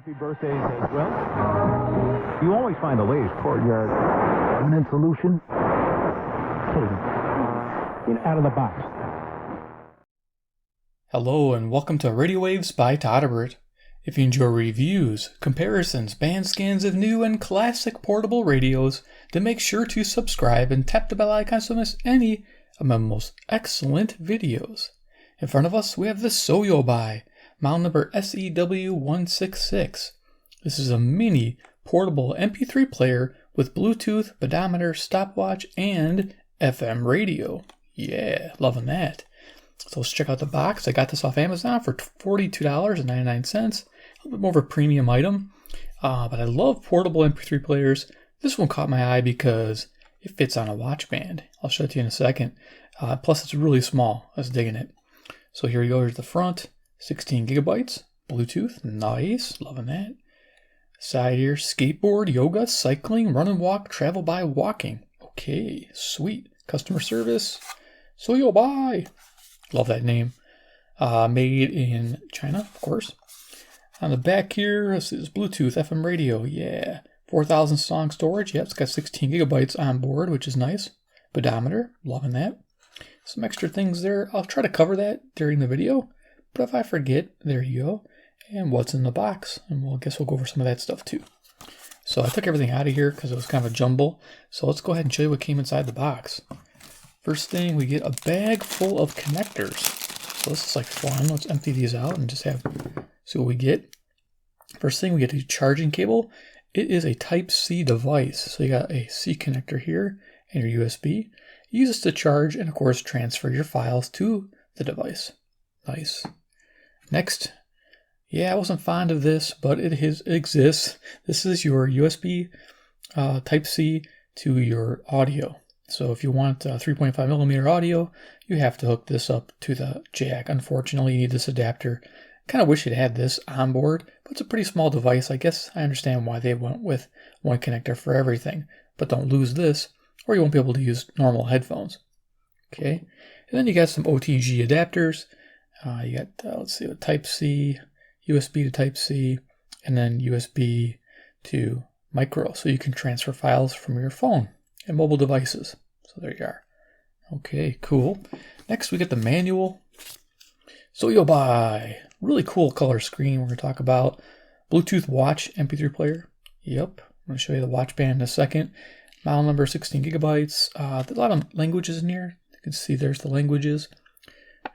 Happy birthdays as well. You always find the latest courtyard permanent solution. Out of the box. Hello and welcome to Radio Waves by todderbert. If you enjoy reviews, comparisons, band scans of new and classic portable radios, then make sure to subscribe and tap the bell icon so you don't miss any of my most excellent videos. In front of us we have the Sewobye, model number Sew-166. This is a mini portable MP3 player with Bluetooth, pedometer, stopwatch, and FM radio. Yeah, loving that. So let's check out the box. I got this off Amazon for $42.99. A little bit more of a premium item, but I love portable MP3 players. This one caught my eye because it fits on a watch band. I'll show it to you in a second. Plus it's really small. I was digging it. So here we go. Here's the front. 16 gigabytes. Bluetooth. Nice. Loving that. Side here. Skateboard, yoga, cycling, run and walk, travel by walking. Okay. Sweet. Customer service. Sewobye. Love that name. Made in China, of course. On the back here, this is Bluetooth, FM radio. Yeah. 4,000 song storage. Yep, it's got 16 gigabytes on board, which is nice. Pedometer. Loving that. Some extra things there. I'll try to cover that during the video. But if I forget, there you go. And what's in the box. And I guess we'll go over some of that stuff too. So I took everything out of here because it was kind of a jumble. So let's go ahead and show you what came inside the box. First thing, we get a bag full of connectors. So this is like fun. Let's empty these out and just see what we get. First thing, we get a charging cable. It is a Type-C device. So you got a C connector here and your USB. Use this to charge and of course transfer your files to the device. Nice. Next, yeah, I wasn't fond of this, but it exists. This is your USB Type-C to your audio. So if you want 3.5 millimeter audio, you have to hook this up to the jack. Unfortunately, you need this adapter. Kind of wish it had this on board, but it's a pretty small device. I guess I understand why they went with one connector for everything, but don't lose this or you won't be able to use normal headphones. Okay, and then you got some OTG adapters. You got, let's see, Type-C, USB to Type-C, and then USB to micro, so you can transfer files from your phone and mobile devices. So there you are. Okay, cool. Next, we get the manual. Sewobye, really cool color screen. We're going to talk about Bluetooth watch MP3 player. Yep, I'm going to show you the watch band in a second. Model number 16 gigabytes. There's a lot of languages in here. You can see there's the languages.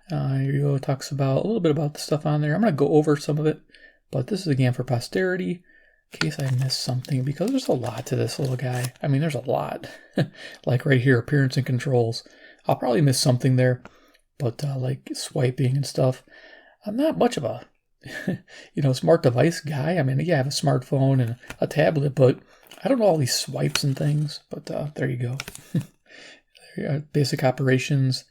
Here you go. It talks about a little bit about the stuff on there. I'm going to go over some of it, but this is again for posterity in case I missed something because there's a lot to this little guy. I mean, there's a lot. Like right here, appearance and controls. I'll probably miss something there, but like swiping and stuff. I'm not much of a smart device guy. I mean, yeah, I have a smartphone and a tablet, but I don't know all these swipes and things. But there you go. There you are. Basic operations.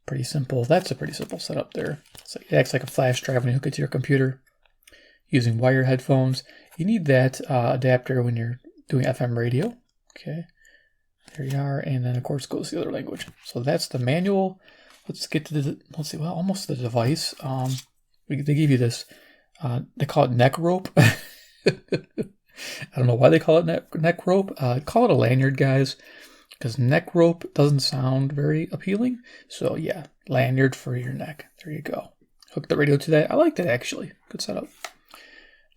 Pretty simple. That's a pretty simple setup there. So it acts like a flash drive when you hook it to your computer. Using wire headphones. You need that adapter when you're doing FM radio. Okay. There you are. And then, of course, goes the other language. So that's the manual. Let's get to almost the device. They give you this, they call it neck rope. I don't know why they call it neck rope. Call it a lanyard, guys, because neck rope doesn't sound very appealing. So yeah, lanyard for your neck. There you go. Hook the radio to that. I liked it, actually. Good setup.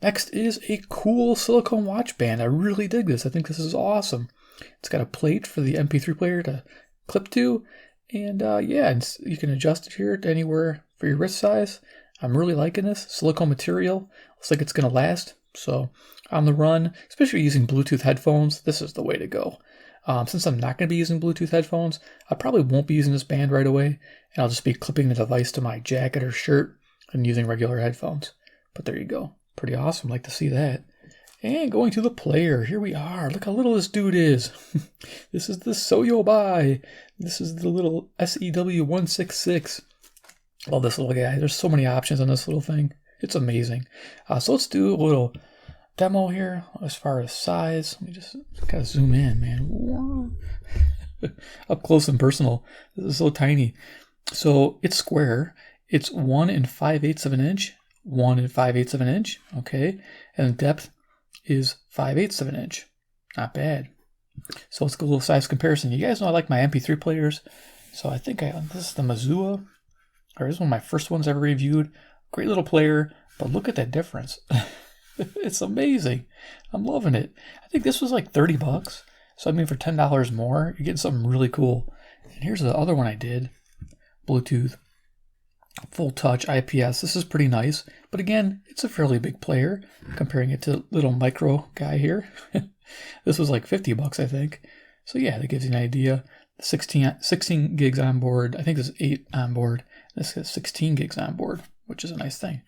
Next is a cool silicone watch band. I really dig this. I think this is awesome. It's got a plate for the MP3 player to clip to. And yeah, you can adjust it here to anywhere for your wrist size. I'm really liking this. Silicone material. Looks like it's going to last. So on the run, especially using Bluetooth headphones, this is the way to go. Since I'm not going to be using Bluetooth headphones, I probably won't be using this band right away. And I'll just be clipping the device to my jacket or shirt and using regular headphones. But there you go. Pretty awesome. Like to see that. And going to the player. Here we are. Look how little this dude is. This is the Sewobye. This is the little Sew-166. Love this little guy. There's so many options on this little thing. It's amazing. So let's do a little demo here as far as size. Let me just kind of zoom in, man. Up close and personal. This is so tiny. So it's square. It's 1 5/8 of an inch. 1 5/8 of an inch. Okay. and depth is 5/8 of an inch. Not bad. So let's go a little size comparison. You guys know I like my MP3 players. So I think this is the Mazua, or this is one of my first ones I ever reviewed. Great little player, but look at that difference. It's amazing. I'm loving it. I think this was like 30 bucks. So I mean, for $10 more, you're getting something really cool. And here's the other one I did. Bluetooth, full touch, IPS. This is pretty nice. But again, it's a fairly big player, comparing it to little micro guy here. This was like 50 bucks, I think. So yeah, that gives you an idea. 16 gigs on board. I think there's 8 on board. This has 16 gigs on board, which is a nice thing.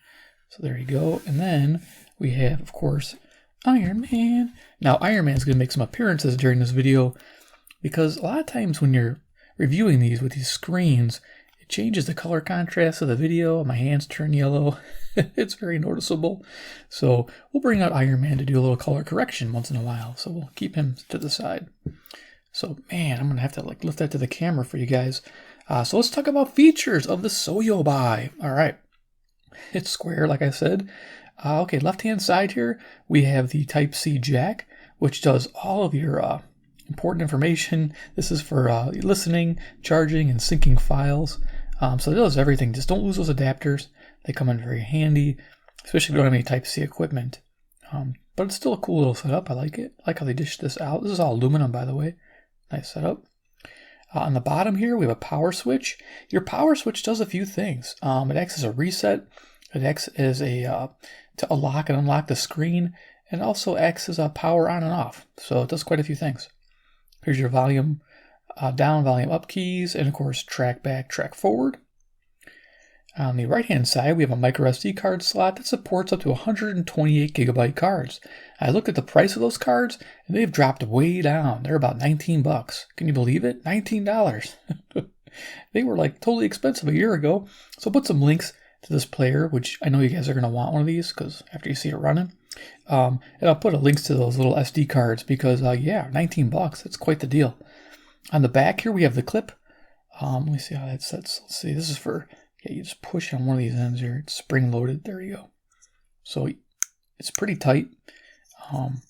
So there you go. And then we have, of course, Iron Man. Now, Iron Man's going to make some appearances during this video because a lot of times when you're reviewing these with these screens, it changes the color contrast of the video. My hands turn yellow. It's very noticeable. So we'll bring out Iron Man to do a little color correction once in a while. So we'll keep him to the side. So, man, I'm going to have to like lift that to the camera for you guys. So let's talk about features of the Sewobye. All right. It's square, like I said. Okay, left-hand side here, we have the Type-C jack, which does all of your important information. This is for listening, charging, and syncing files. So it does everything. Just don't lose those adapters. They come in very handy, especially if you don't have any Type-C equipment. But it's still a cool little setup. I like it. I like how they dished this out. This is all aluminum, by the way. Nice setup. On the bottom here, we have a power switch. Your power switch does a few things. It acts as a reset. It acts as to unlock and unlock the screen, and also acts as a power on and off. So it does quite a few things. Here's your volume down, volume up keys, and of course track back, track forward. On the right hand side, we have a micro SD card slot that supports up to 128 gigabyte cards. I looked at the price of those cards, and they've dropped way down. They're about 19 bucks. Can you believe it? $19. They were like totally expensive a year ago. So I'll put some links to this player, which I know you guys are going to want one of these because after you see it running. And I'll put links to those little SD cards because, yeah, 19 bucks. That's quite the deal. On the back here, we have the clip. Let me see how that sets. Let's see. This is for, yeah, you just push on one of these ends here. It's spring loaded. There you go. So it's pretty tight. And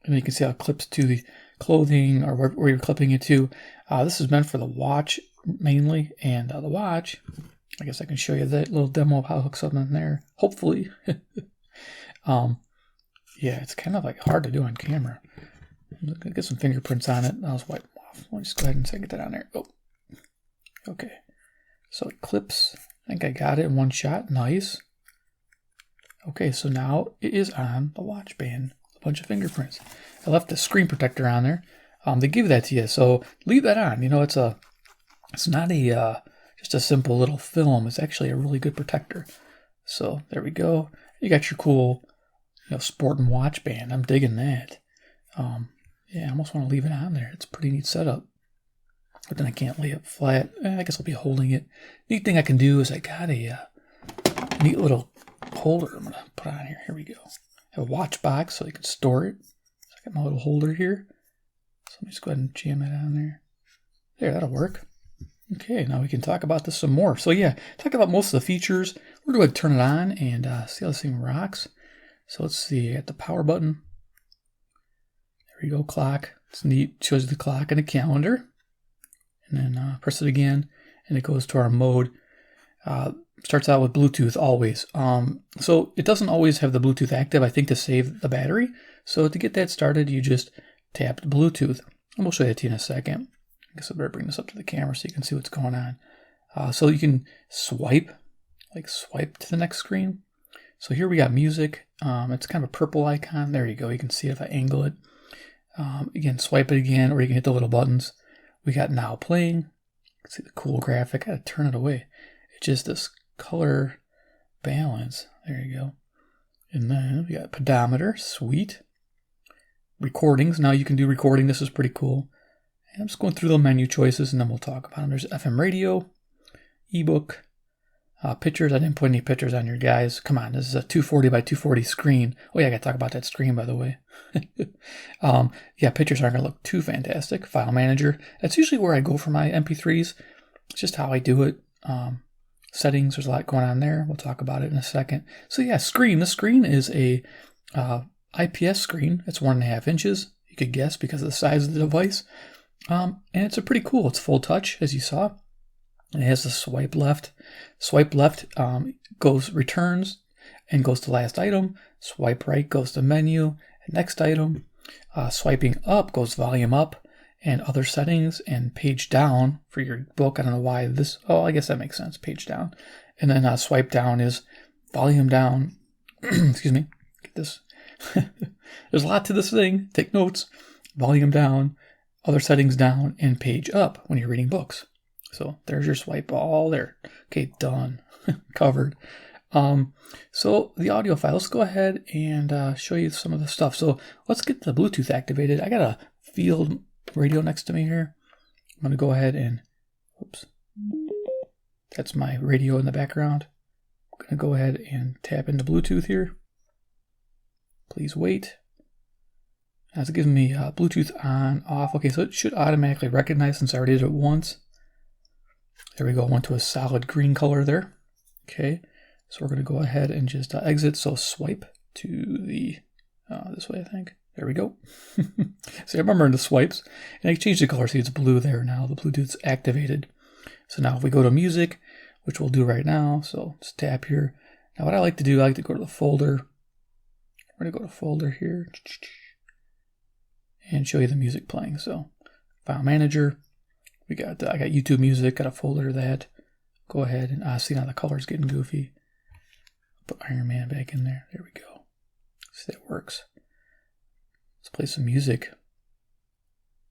you can see how it clips to the clothing or where you're clipping it to. This is meant for the watch mainly. And the watch, I guess I can show you that little demo of how it hooks up in there. Hopefully. Yeah, it's kind of like hard to do on camera. I'm gonna get some fingerprints on it. I'll just wipe them off. Let me just go ahead and get that on there. Oh, okay. So it clips. I think I got it in one shot. Nice. Okay, so now it is on the watch band. A bunch of fingerprints. I left the screen protector on there. They give that to you, so leave that on. You know, it's not a just a simple little film. It's actually a really good protector. So there we go. You got your cool, sport and watch band. I'm digging that. Yeah, I almost want to leave it on there. It's a pretty neat setup. But then I can't lay it flat. I guess I'll be holding it. Neat thing I can do is I got a neat little holder I'm going to put on here. Here we go. I have a watch box so you can store it. So I got my little holder here. So let me just go ahead and jam that on there. There, that'll work. Okay, now we can talk about this some more. So yeah, talk about most of the features. We're going to turn it on and see how this thing rocks. So let's see, I got the power button. There we go, clock. It's neat, it shows you the clock and the calendar. And then press it again, and it goes to our mode. Starts out with Bluetooth always. So it doesn't always have the Bluetooth active, I think, to save the battery. So to get that started, you just tap Bluetooth. And we'll show you that to you in a second. I guess I better bring this up to the camera so you can see what's going on. So you can swipe to the next screen. So here we got music. It's kind of a purple icon. There you go. You can see it if I angle it. Again, swipe it again, or you can hit the little buttons. We got now playing. You can see the cool graphic. I gotta turn it away. It's just this color balance. There you go. And then we got pedometer. Sweet. Recordings. Now you can do recording. This is pretty cool. And I'm just going through the menu choices and then we'll talk about them. There's FM radio, ebook, pictures. I didn't put any pictures on your guys. Come on, this is a 240 by 240 screen. Oh yeah, I gotta talk about that screen, by the way. Yeah, pictures aren't gonna look too fantastic. File manager. That's usually where I go for my MP3s. It's just how I do it. Settings, there's a lot going on there. We'll talk about it in a second. So yeah, screen. The screen is a IPS screen. It's 1.5 inches. You could guess because of the size of the device. And it's a pretty cool. It's full touch, as you saw. It has the swipe left. Swipe left returns and goes to last item. Swipe right goes to menu and next item. Swiping up goes volume up and other settings, and page down for your book. I don't know why this. Oh, I guess that makes sense. Page down. And then swipe down is volume down. Excuse me. Get this. There's a lot to this thing. Take notes. Volume down, other settings down, and page up when you're reading books. So there's your swipe all there. Okay, done. Covered. So the audio file, let's go ahead and show you some of the stuff. So let's get the Bluetooth activated. I got a field radio next to me here. I'm going to go ahead and, oops, that's my radio in the background. I'm going to go ahead and tap into Bluetooth here. Please wait. As it gives me Bluetooth on, off. Okay, so it should automatically recognize since I already did it once. There we go, went to a solid green color there. Okay, so we're going to go ahead and just exit. So swipe to the, this way I think. There we go. So I remember in the swipes, and I changed the color, see it's blue there now. The Bluetooth's activated. So now if we go to music, which we'll do right now, so just tap here. Now what I like to do, I like to go to the folder. We're going to go to folder here and show you the music playing. So file manager, I got YouTube music, got a folder of that. Go ahead and see now the color's getting goofy. Put Iron Man back in there. There we go. See that works. Let's play some music.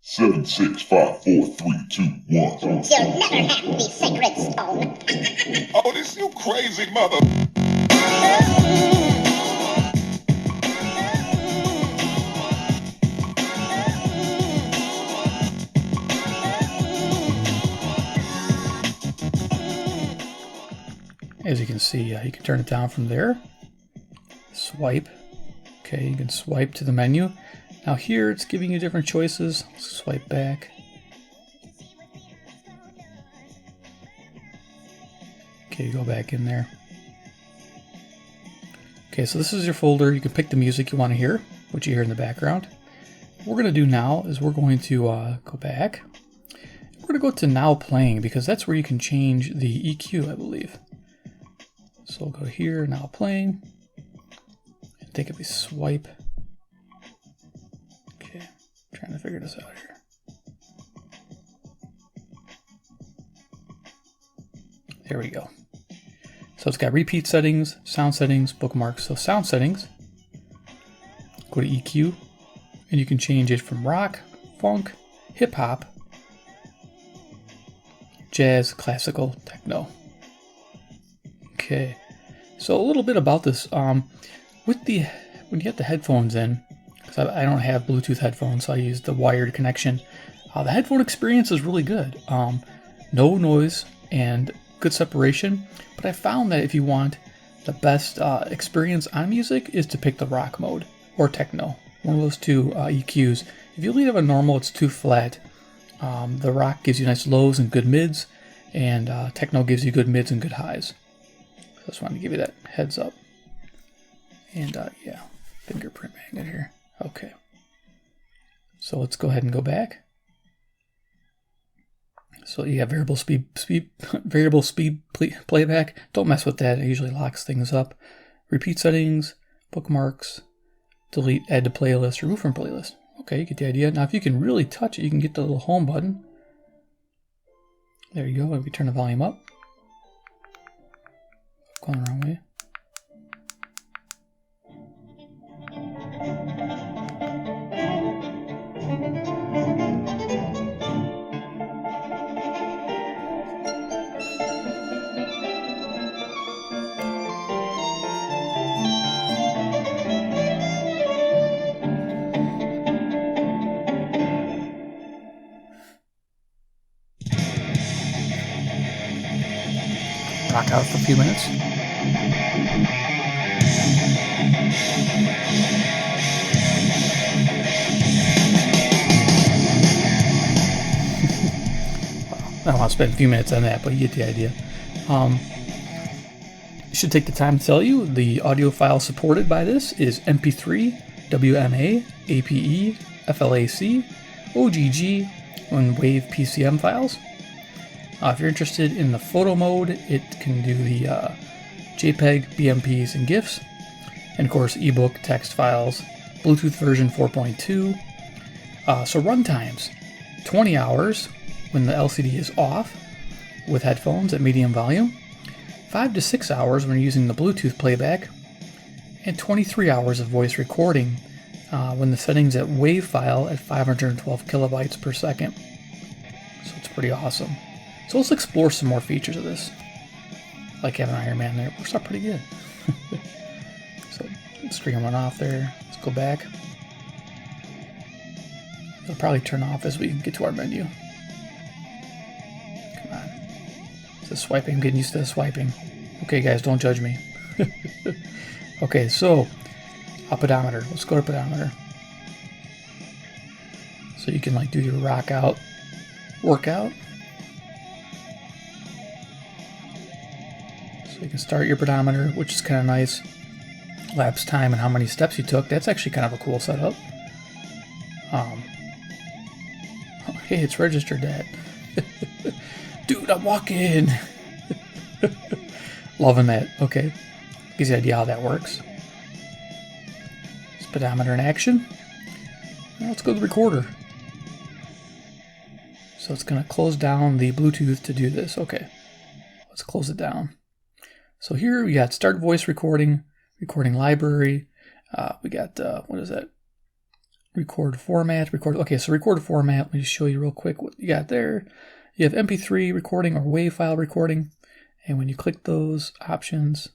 7, 6, 5, 4, 3, 2, 1. You'll never have the sacred stone. Oh, this you crazy mother. As you can see, you can turn it down from there. Swipe. Okay, you can swipe to the menu. Now here it's giving you different choices. Swipe back. Okay, go back in there. Okay, so this is your folder. You can pick the music you want to hear, what you hear in the background. What we're going to do now is we're going to go back. We're going to go to now playing because that's where you can change the EQ, I believe. So we'll go here, now playing, and take a swipe. Okay, I'm trying to figure this out here. There we go. So it's got repeat settings, sound settings, bookmarks. So sound settings, go to EQ, and you can change it from rock, funk, hip hop, jazz, classical, techno. Okay, so a little bit about this. When you get the headphones in, because I don't have Bluetooth headphones, so I use the wired connection. The headphone experience is really good. No noise and good separation. But I found that if you want the best experience on music is to pick the rock mode or techno. One of those two EQs. If you leave it normal, it's too flat. The rock gives you nice lows and good mids, and techno gives you good mids and good highs. I just wanted to give you that heads up. And yeah, fingerprint magnet here. Okay. So let's go ahead and go back. So you have variable speed playback. Don't mess with that. It usually locks things up. Repeat settings, bookmarks, delete, add to playlist, remove from playlist. Okay, you get the idea. Now if you can really touch it, you can get the little home button. There you go. And we turn the volume up. Going the wrong way. Rock out for a few minutes. I don't want to spend a few minutes on that, but you get the idea. Should take the time to tell you the audio file supported by this is MP3, WMA, APE, FLAC, OGG, and WAV PCM files. If you're interested in the photo mode, it can do the JPEG, BMPs, and GIFs, and of course ebook, text files, Bluetooth version 4.2. So run times, 20 hours when the LCD is off with headphones at medium volume, 5 to 6 hours when you're using the Bluetooth playback, and 23 hours of voice recording when the setting's at WAV file at 512 kilobytes per second. So it's pretty awesome. So let's explore some more features of this. Like having Iron Man there, it works out pretty good. So screen went off there. Let's go back. It'll probably turn off as we get to our menu. Come on. It's swiping. I'm getting used to the swiping. Okay, guys, don't judge me. Okay, so a pedometer. Let's go to pedometer. So you can like do your rock out workout. So you can start your pedometer, which is kind of nice. Lapse time and how many steps you took. That's actually kind of a cool setup. Hey, it's registered that. Dude, I'm walking. Loving that. Okay. Gives you an idea how that works. Speedometer in action. Now let's go to the recorder. So it's going to close down the Bluetooth to do this. Okay. Let's close it down. So here we got start voice recording, recording library. We got, what is that? Record format. Okay, so record format. Let me just show you real quick what you got there. You have MP3 recording or WAV file recording. And when you click those options,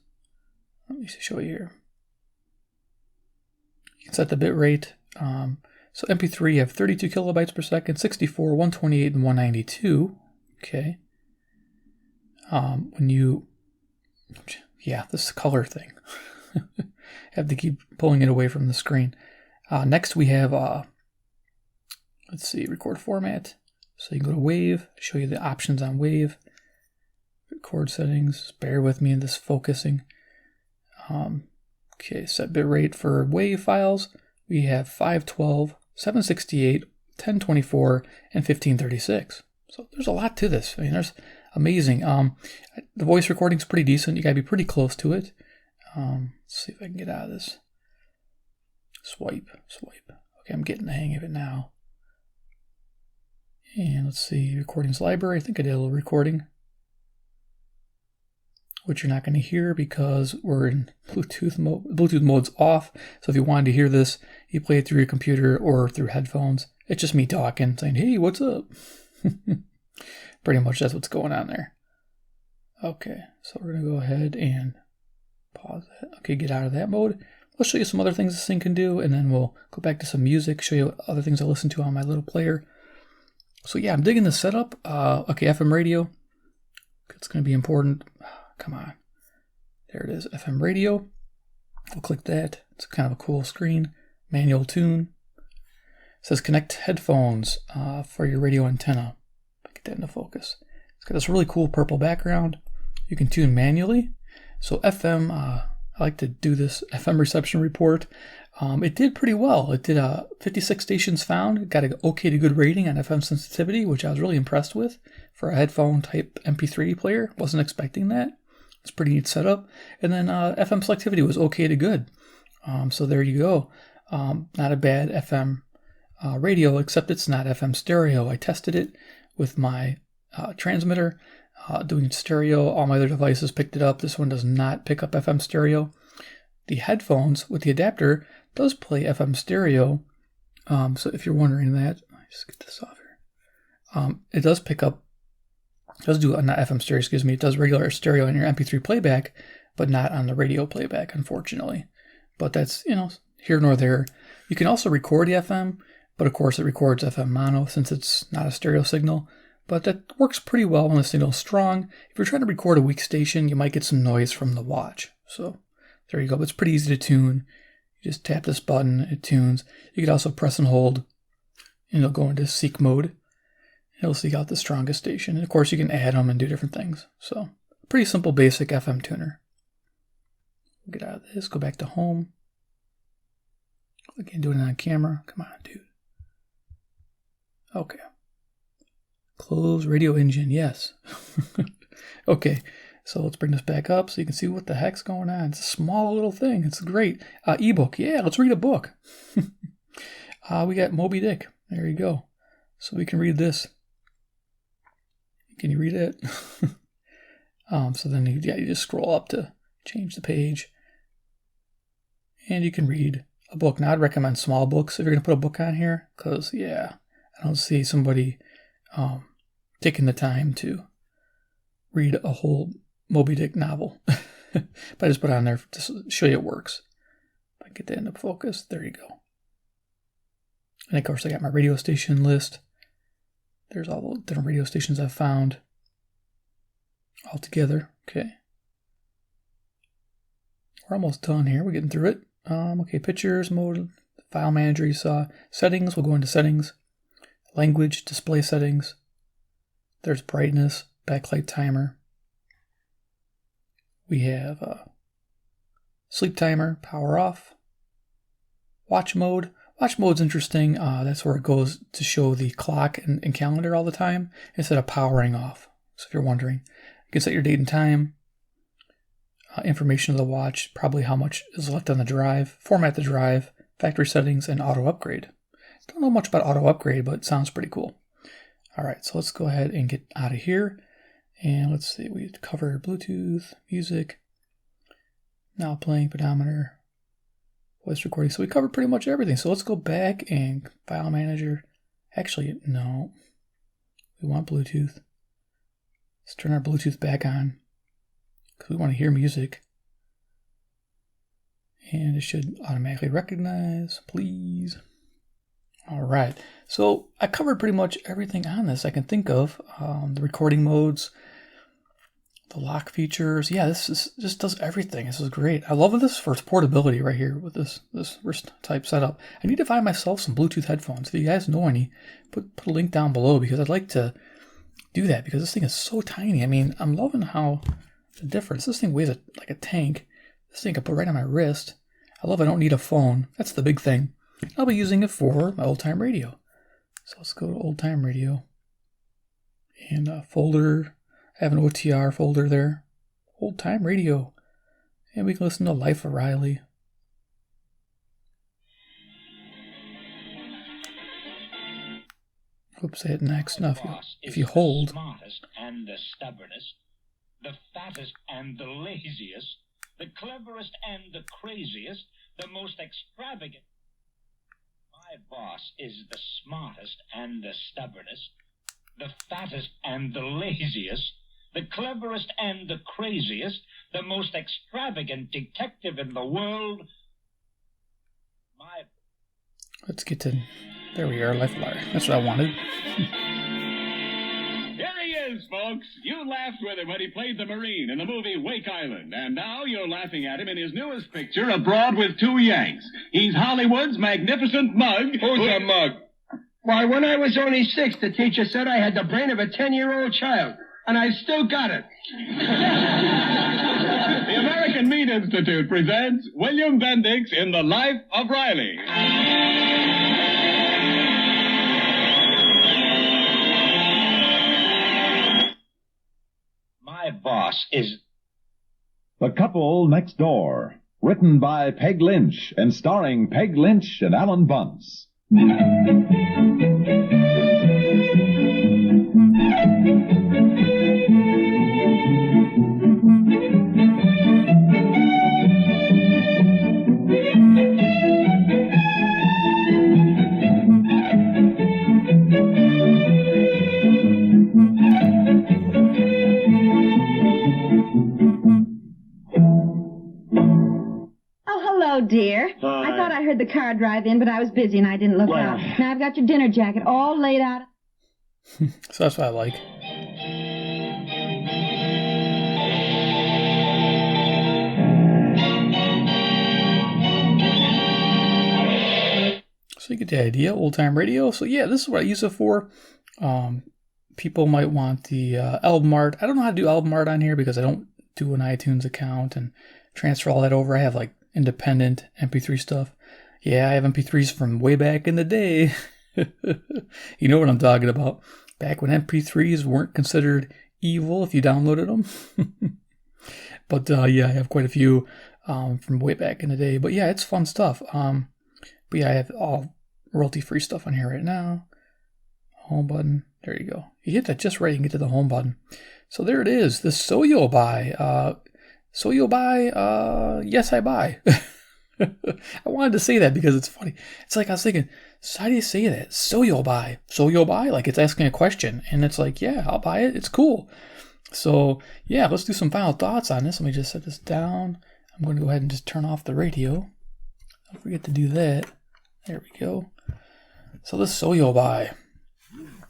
let me show you here. You can set the bit rate. So MP3, you have 32 kilobytes per second, 64, 128, and 192. Okay. When you, yeah, this color thing. Have to keep pulling it away from the screen. Next we have, let's see, record format. So you can go to WAV, show you the options on WAV. Record settings, bear with me in this focusing. Okay, set bit rate for WAV files. We have 512, 768, 1024, and 1536. So there's a lot to this. I mean, there's amazing. The voice recording's pretty decent. You gotta be pretty close to it. Let's see if I can get out of this. Swipe. Okay, I'm getting the hang of it now. And let's see, recordings library. I think I did a little recording, which you're not going to hear because we're in Bluetooth mode. Bluetooth mode's off. So if you wanted to hear this, you play it through your computer or through headphones. It's just me talking, saying, hey, what's up? Pretty much that's what's going on there. Okay, so we're going to go ahead and pause that. Okay, get out of that mode. I'll show you some other things this thing can do, and then we'll go back to some music, show you other things I listen to on my little player. So yeah, I'm digging the setup. Okay, FM radio. It's going to be important. Come on. There it is, FM radio. We'll click that. It's kind of a cool screen. Manual tune. It says connect headphones for your radio antenna. Get that into focus. It's got this really cool purple background. You can tune manually. So FM, I like to do this FM reception report. It did pretty well. It did 56 stations found. It got an okay to good rating on FM sensitivity, which I was really impressed with for a headphone type MP3 player. Wasn't expecting that. It's a pretty neat setup. And then FM selectivity was okay to good. So there you go. Not a bad FM radio, except it's not FM stereo. I tested it with my transmitter, doing stereo. All my other devices picked it up. This one does not pick up FM stereo. The headphones with the adapter does play FM stereo. So if you're wondering that, let me just get this off here. It does pick up, does do, not FM stereo, excuse me, it does regular stereo in your MP3 playback, but not on the radio playback, unfortunately. But that's, here nor there. You can also record the FM, but of course it records FM mono since it's not a stereo signal. But that works pretty well when the signal is strong. If you're trying to record a weak station, you might get some noise from the watch. So there you go. But it's pretty easy to tune. You just tap this button, it tunes. You can also press and hold, and it'll go into seek mode. It'll seek out the strongest station. And of course, you can add them and do different things. So pretty simple, basic FM tuner. Get out of this, go back to home. Again, doing it on camera. Come on, dude. Okay. Close radio engine, yes. Okay, so let's bring this back up so you can see what the heck's going on. It's a small little thing. It's great. Ebook, yeah, let's read a book. We got Moby Dick. There you go. So we can read this. Can you read it? So then you just scroll up to change the page. And you can read a book. Now I'd recommend small books if you're going to put a book on here. Because, yeah, I don't see somebody taking the time to read a whole Moby Dick novel. But I just put it on there to show you it works. If I get that into focus, there you go. And of course I got my radio station list. There's all the different radio stations I've found all together. Okay. We're almost done here. We're getting through it. Okay, pictures, mode, file manager you saw. Settings, we'll go into settings. Language, display settings. There's brightness, backlight timer. We have sleep timer, power off. Watch mode. Watch mode's interesting. That's where it goes to show the clock and calendar all the time instead of powering off. So if you're wondering, you can set your date and time. Information of the watch, probably how much is left on the drive, format the drive, factory settings, and auto upgrade. Don't know much about auto upgrade, but it sounds pretty cool. All right, so let's go ahead and get out of here. And let's see, we covered Bluetooth, music, now playing, pedometer, voice recording. So we covered pretty much everything. So let's go back and file manager. Actually, no, we want Bluetooth. Let's turn our Bluetooth back on because we want to hear music. And it should automatically recognize, please. All right, so I covered pretty much everything on this I can think of. The recording modes, the lock features. Yeah, this just does everything. This is great. I love this for its portability right here with this wrist type setup. I need to find myself some Bluetooth headphones. If you guys know any, put a link down below because I'd like to do that because this thing is so tiny. I mean, I'm loving how the difference. This thing weighs like a tank. This thing I can put right on my wrist. I love I don't need a phone. That's the big thing. I'll be using it for my old time radio. So let's go to old time radio. And folder. I have an OTR folder there. Old time radio. And we can listen to Life of Riley. Oops, I hit next. Now if you hold. The smartest and the stubbornest, the fattest and the laziest, the cleverest and the craziest, the most extravagant. My boss is the smartest and the stubbornest, the fattest and the laziest, the cleverest and the craziest, the most extravagant detective in the world. Let's get to... There we are, Life of Riley. That's what I wanted. Here he is, folks. You laughed with him when he played the Marine in the movie Wake Island, and now you're laughing at him in his newest picture, Abroad with Two Yanks. He's Hollywood's magnificent mug. Who's a mug? Why, when I was only 6, the teacher said I had the brain of a 10-year-old child, and I still got it. The American Meat Institute presents William Bendix in The Life of Riley. My boss is... The Couple Next Door, written by Peg Lynch and starring Peg Lynch and Alan Bunce. Dear. I thought I heard the car drive in, but I was busy and I didn't look out. Now I've got your dinner jacket all laid out. So that's what I like. So you get the idea, old time radio. So yeah, this is what I use it for. People might want the album art. I don't know how to do album art on here because I don't do an iTunes account, and transfer all that over. I have like independent MP3 stuff. Yeah, I have MP3s from way back in the day. You know what I'm talking about. Back when MP3s weren't considered evil if you downloaded them. But yeah, I have quite a few from way back in the day. But yeah, it's fun stuff. But yeah, I have all royalty-free stuff on here right now. Home button. There you go. You hit that just right, you can get to the home button. So there it is, the Sewobye. Sewobye, yes, I buy. I wanted to say that because it's funny. It's like I was thinking, so how do you say that? Sewobye. Sewobye? Like it's asking a question. And it's like, yeah, I'll buy it. It's cool. So yeah, let's do some final thoughts on this. Let me just set this down. I'm going to go ahead and just turn off the radio. Don't forget to do that. There we go. So this Sewobye.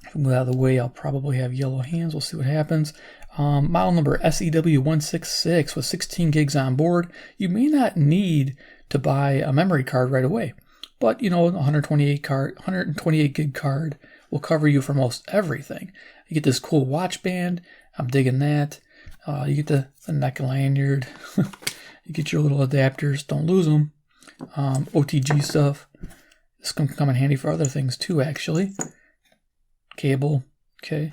If I move out of the way, I'll probably have yellow hands. We'll see what happens. Model number Sew-166 with 16 gigs on board. You may not need to buy a memory card right away, but you know, 128 gig card will cover you for most everything. You get this cool watch band. I'm digging that. You get the neck lanyard. You get your little adapters. Don't lose them. OTG stuff. This can come in handy for other things too, actually. Cable. Okay.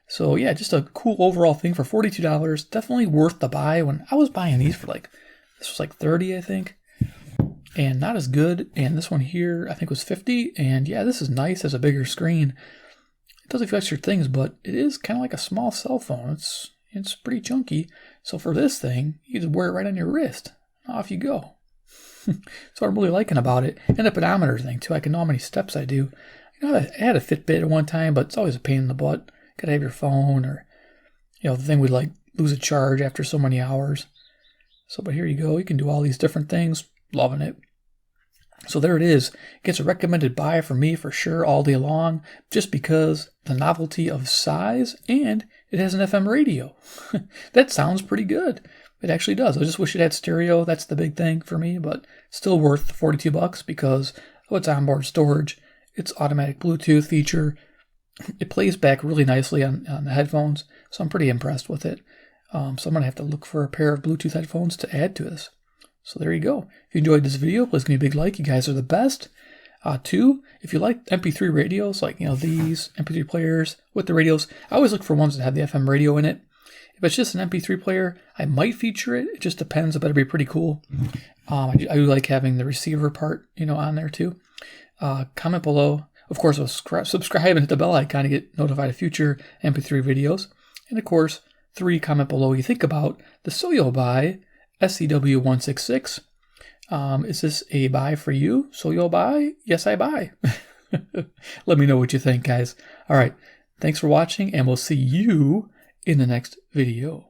So yeah, just a cool overall thing for $42. Definitely worth the buy. When I was buying these for like, this was like 30, I think. And not as good. And this one here, I think was 50. And yeah, this is nice. Has a bigger screen. It does a few extra things, but it is kind of like a small cell phone. It's pretty chunky. So for this thing, you just wear it right on your wrist. Off you go. So I'm really liking about it. And the pedometer thing too. I can know how many steps I do. You know, I had a Fitbit at one time, but it's always a pain in the butt. Gotta have your phone, or you know, the thing would like lose a charge after so many hours. So, but here you go. You can do all these different things. Loving it. So there it is. It gets a recommended buy from me for sure all day long, just because the novelty of size, and it has an FM radio. That sounds pretty good. It actually does. I just wish it had stereo. That's the big thing for me, but still worth the $42 because of its onboard storage, its automatic Bluetooth feature. It plays back really nicely on the headphones, so I'm pretty impressed with it. So I'm going to have to look for a pair of Bluetooth headphones to add to this. So there you go. If you enjoyed this video, please give me a big like. You guys are the best. Two, if you like MP3 radios, like, you know, these MP3 players with the radios, I always look for ones that have the FM radio in it. If it's just an MP3 player, I might feature it. It just depends. It better be pretty cool. I do like having the receiver part, you know, on there too. Comment below. Of course, subscribe and hit the bell icon to get notified of future MP3 videos. And of course, 3, comment below what you think about the Sewobye Sew-166. Is this a buy for you? Sewobye? Yes, I buy. Let me know what you think, guys. All right. Thanks for watching, and we'll see you in the next video.